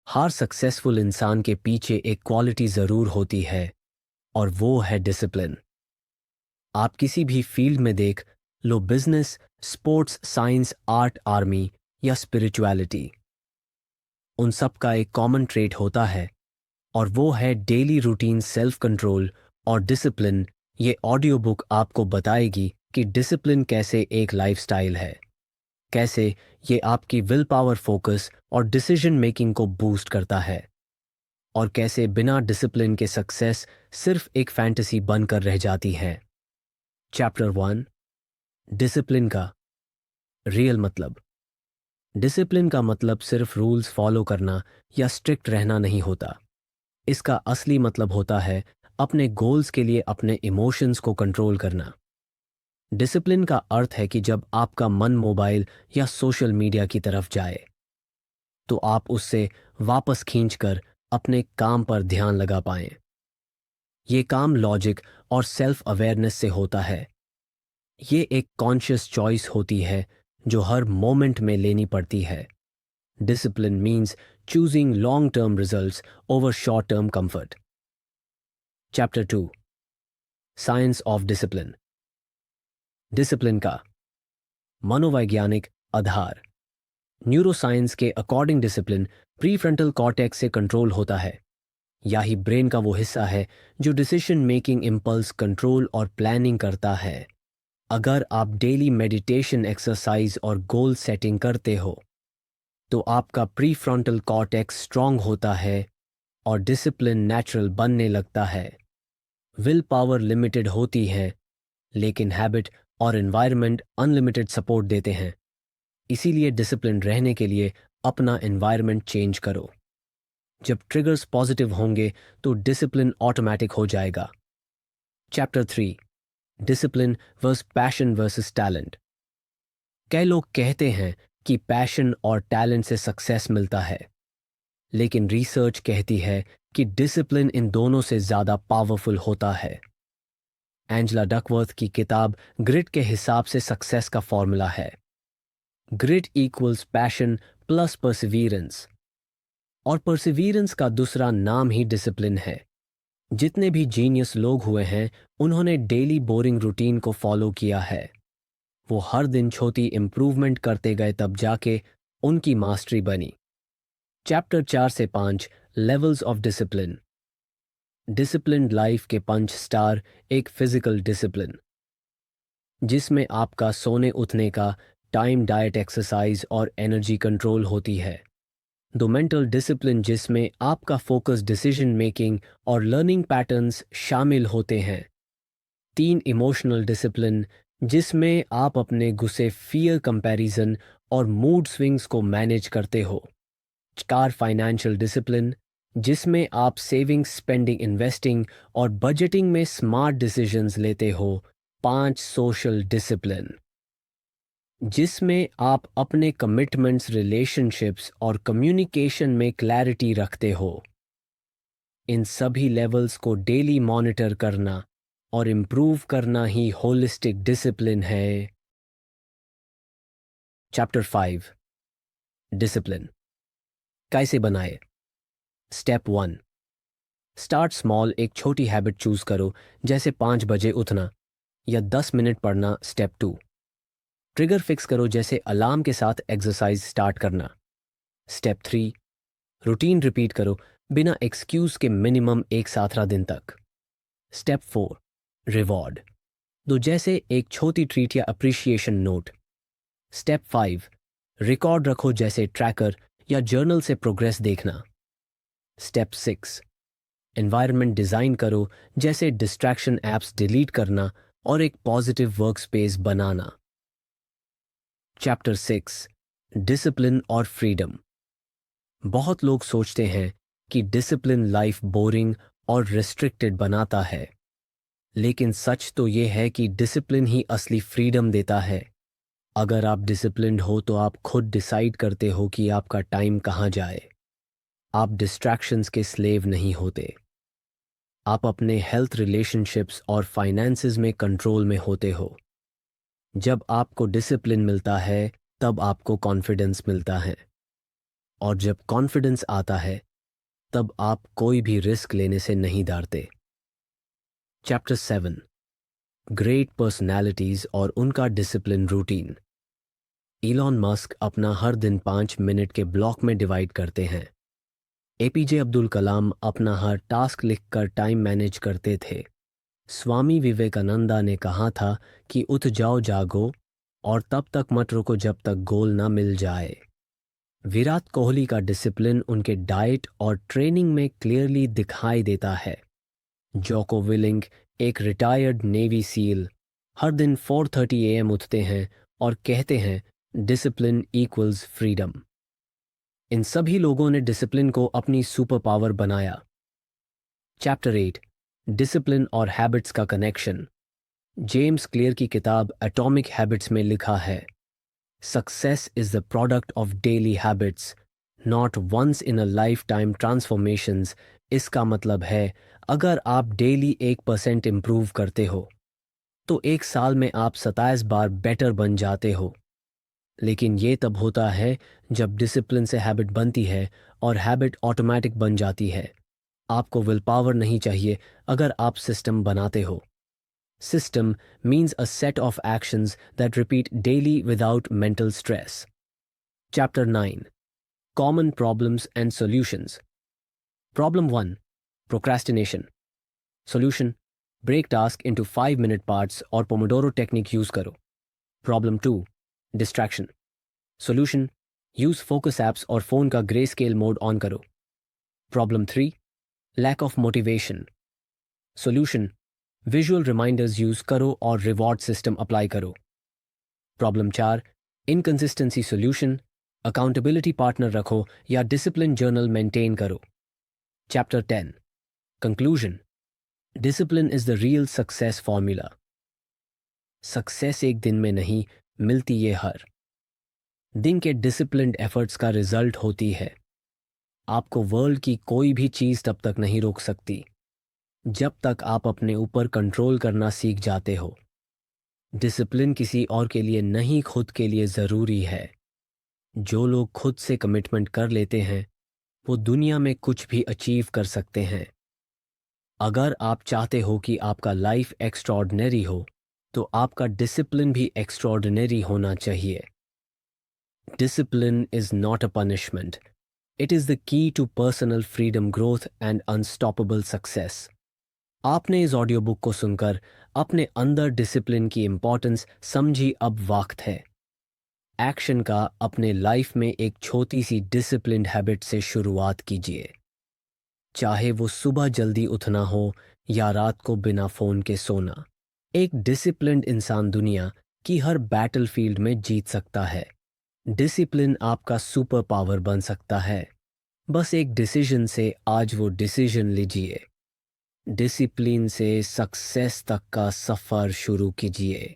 हर successful इंसान के पीछे एक क्वालिटी ज़रूर होती है और वो है डिसिप्लिन। आप किसी भी फील्ड में देख लो, business, sports, science, art, army या स्पिरिचुअलिटी, उन सब का एक कॉमन ट्रेट होता है और वो है डेली रूटीन, सेल्फ कंट्रोल और डिसिप्लिन। ये ऑडियो बुक आपको बताएगी कि डिसिप्लिन कैसे एक लाइफस्टाइल है, कैसे ये आपकी विल पावर, फोकस और डिसीजन मेकिंग को बूस्ट करता है, और कैसे बिना डिसिप्लिन के सक्सेस सिर्फ एक फैंटेसी बनकर रह जाती है। चैप्टर 1, डिसिप्लिन का रियल मतलब। डिसिप्लिन का मतलब सिर्फ रूल्स फॉलो करना या स्ट्रिक्ट रहना नहीं होता। इसका असली मतलब होता है अपने गोल्स के लिए अपने इमोशंस को कंट्रोल करना। डिसिप्लिन का अर्थ है कि जब आपका मन मोबाइल या सोशल मीडिया की तरफ जाए तो आप उससे वापस खींचकर अपने काम पर ध्यान लगा पाएं। ये काम लॉजिक और सेल्फ अवेयरनेस से होता है। ये एक कॉन्शियस चॉइस होती है जो हर मोमेंट में लेनी पड़ती है। Discipline means choosing long term results over short term comfort. Chapter 2, science of discipline. Discipline का मनोवैज्ञानिक आधार। न्यूरोसाइंस के अकॉर्डिंग डिसिप्लिन प्रीफ्रंटल कॉर्टेक्स से कंट्रोल होता है। यही ब्रेन का वो हिस्सा है जो डिसीजन मेकिंग, इम्पल्स कंट्रोल और प्लानिंग करता है। अगर आप डेली मेडिटेशन, एक्सरसाइज और गोल सेटिंग करते हो तो आपका प्रीफ्रंटल कॉर्टेक्स स्ट्रांग होता है और डिसिप्लिन नेचुरल बनने लगता है। विल पावर लिमिटेड होती है, लेकिन हैबिट और एनवायरनमेंट अनलिमिटेड सपोर्ट देते हैं। इसीलिए डिसिप्लिन रहने के लिए अपना एनवायरनमेंट चेंज करो। जब ट्रिगर्स पॉजिटिव होंगे तो डिसिप्लिन ऑटोमेटिक हो जाएगा। Chapter 3, discipline verse passion versus talent. कई लोग कहते हैं कि पैशन और टैलेंट से सक्सेस मिलता है, लेकिन रिसर्च कहती है कि डिसिप्लिन इन दोनों से ज़्यादा पावरफुल होता है। एंजेला डकवर्थ की किताब ग्रिट के हिसाब से सक्सेस का फॉर्मूला है grit equals passion plus perseverance, और परसिवियरेंस का दूसरा नाम ही डिसिप्लिन है। जितने भी जीनियस लोग हुए हैं उन्होंने डेली बोरिंग रूटीन को फॉलो किया है। वो हर दिन छोटी इंप्रूवमेंट करते गए, तब जाके उनकी मास्टरी बनी। चैप्टर 4 से 5, levels of discipline. Disciplined life के 5 स्टार। एक फिजिकल डिसिप्लिन जिसमें आपका सोने उठने का टाइम, डाइट, एक्सरसाइज और एनर्जी कंट्रोल होती है। दो मेंटल डिसिप्लिन जिसमें आपका फोकस, डिसीजन मेकिंग और लर्निंग पैटर्न्स शामिल होते हैं। 3 इमोशनल डिसिप्लिन जिसमें आप अपने गुस्से, फियर, कंपैरिजन और मूड स्विंग्स को मैनेज करते हो। 4 फाइनेंशियल डिसिप्लिन जिसमें आप सेविंग, स्पेंडिंग, इन्वेस्टिंग और बजटिंग में स्मार्ट डिसीजंस लेते हो। 5 सोशल डिसिप्लिन जिसमें आप अपने कमिटमेंट्स, रिलेशनशिप्स और कम्युनिकेशन में क्लैरिटी रखते हो। इन सभी लेवल्स को डेली मॉनिटर करना और इम्प्रूव करना ही होलिस्टिक डिसिप्लिन है। चैप्टर 5, डिसिप्लिन कैसे बनाए। Step 1, start small. एक छोटी हैबिट चूज करो, जैसे 5 बजे उठना या 10 मिनट पढ़ना। स्टेप 2, ट्रिगर फिक्स करो, जैसे अलार्म के साथ एक्सरसाइज स्टार्ट करना। स्टेप 3, रूटीन रिपीट करो बिना एक्सक्यूज के, मिनिमम एक 17 दिन तक। स्टेप 4, रिवॉर्ड दो, जैसे एक छोटी ट्रीट या अप्रिशिएशन नोट। स्टेप 5, रिकॉर्ड रखो, जैसे ट्रैकर या जर्नल से प्रोग्रेस देखना। स्टेप 6, एनवायरनमेंट डिजाइन करो, जैसे डिस्ट्रैक्शन एप्स डिलीट करना और एक पॉजिटिव वर्क स्पेस बनाना। चैप्टर 6, डिसिप्लिन और फ्रीडम। बहुत लोग सोचते हैं कि डिसिप्लिन लाइफ बोरिंग और रिस्ट्रिक्टेड बनाता है, लेकिन सच तो ये है कि डिसिप्लिन ही असली फ्रीडम देता है। अगर आप डिसिप्लिन्ड हो तो आप खुद डिसाइड करते हो कि आपका टाइम कहाँ जाए। आप डिस्ट्रैक्शंस के स्लेव नहीं होते। आप अपने हेल्थ, रिलेशनशिप्स और फाइनेंसेस में कंट्रोल में होते हो। जब आपको डिसिप्लिन मिलता है तब आपको कॉन्फिडेंस मिलता है। और जब कॉन्फिडेंस आता है तब आप कोई भी रिस्क लेने से नहीं डरते। चैप्टर 7, ग्रेट पर्सनैलिटीज और उनका डिसिप्लिन रूटीन। इलॉन मस्क अपना हर दिन 5 मिनट के ब्लॉक में डिवाइड करते हैं। एपीजे अब्दुल कलाम अपना हर टास्क लिखकर टाइम मैनेज करते थे। स्वामी विवेकानंदा ने कहा था कि उठ जाओ जागो और तब तक मत रुको जब तक गोल ना मिल जाए। विराट कोहली का डिसिप्लिन उनके डाइट और ट्रेनिंग में क्लियरली दिखाई देता है। जोको विलिंग, एक रिटायर्ड नेवी सील, हर दिन 4:30 AM उठते हैं और कहते हैं डिसिप्लिन इक्वल्स फ्रीडम। इन सभी लोगों ने डिसिप्लिन को अपनी सुपर पावर बनाया। चैप्टर 8, डिसिप्लिन और हैबिट्स का कनेक्शन। जेम्स क्लियर की किताब एटॉमिक हैबिट्स में लिखा है, success is the product of daily habits, not once in a life time transformations. इसका मतलब है अगर आप डेली 1% इम्प्रूव करते हो तो एक साल में आप 27 बार बेटर बन जाते हो। लेकिन ये तब होता है जब डिसिप्लिन से हैबिट बनती है और हैबिट ऑटोमेटिक बन जाती है। आपको विल पावर नहीं चाहिए अगर आप सिस्टम बनाते हो। System means a set of actions that repeat daily without mental stress. Chapter 9, Common Problems and Solutions. Problem 1, Procrastination. Solution, break task into 5-minute parts or Pomodoro technique use karo. Problem 2, Distraction. Solution, use focus apps or phone ka grayscale mode on karo. Problem 3, Lack of motivation. Solution, visual reminders use करो और reward system apply करो। Problem 4, inconsistency solution, accountability partner रखो या discipline journal maintain करो। Chapter 10, conclusion. Discipline is the real success formula. Success एक दिन में नहीं मिलती, ये हर दिन के डिसिप्लिन्ड एफर्ट्स का रिजल्ट होती है। आपको वर्ल्ड की कोई भी चीज तब तक नहीं रोक सकती जब तक आप अपने ऊपर कंट्रोल करना सीख जाते हो। डिसिप्लिन किसी और के लिए नहीं, खुद के लिए ज़रूरी है। जो लोग खुद से कमिटमेंट कर लेते हैं वो दुनिया में कुछ भी अचीव कर सकते हैं। अगर आप चाहते हो कि आपका लाइफ एक्स्ट्रॉर्डिनरी हो तो आपका डिसिप्लिन भी एक्स्ट्रॉर्डिनरी होना चाहिए। Discipline is not a punishment, it is the key to personal freedom, growth and unstoppable success. आपने इस ऑडियो बुक को सुनकर अपने अंदर डिसिप्लिन की इंपॉर्टेंस समझी। अब वक्त है एक्शन का। अपने लाइफ में एक छोटी सी डिसिप्लिन्ड हैबिट से शुरुआत कीजिए, चाहे वो सुबह जल्दी उठना हो या रात को बिना फोन के सोना। एक डिसिप्लिन्ड इंसान दुनिया की हर बैटलफील्ड में जीत सकता है। डिसिप्लिन आपका सुपर पावर बन सकता है। बस एक डिसीजन से आज वो डिसीजन लीजिए। डिसिप्लिन से सक्सेस तक का सफर शुरू कीजिए।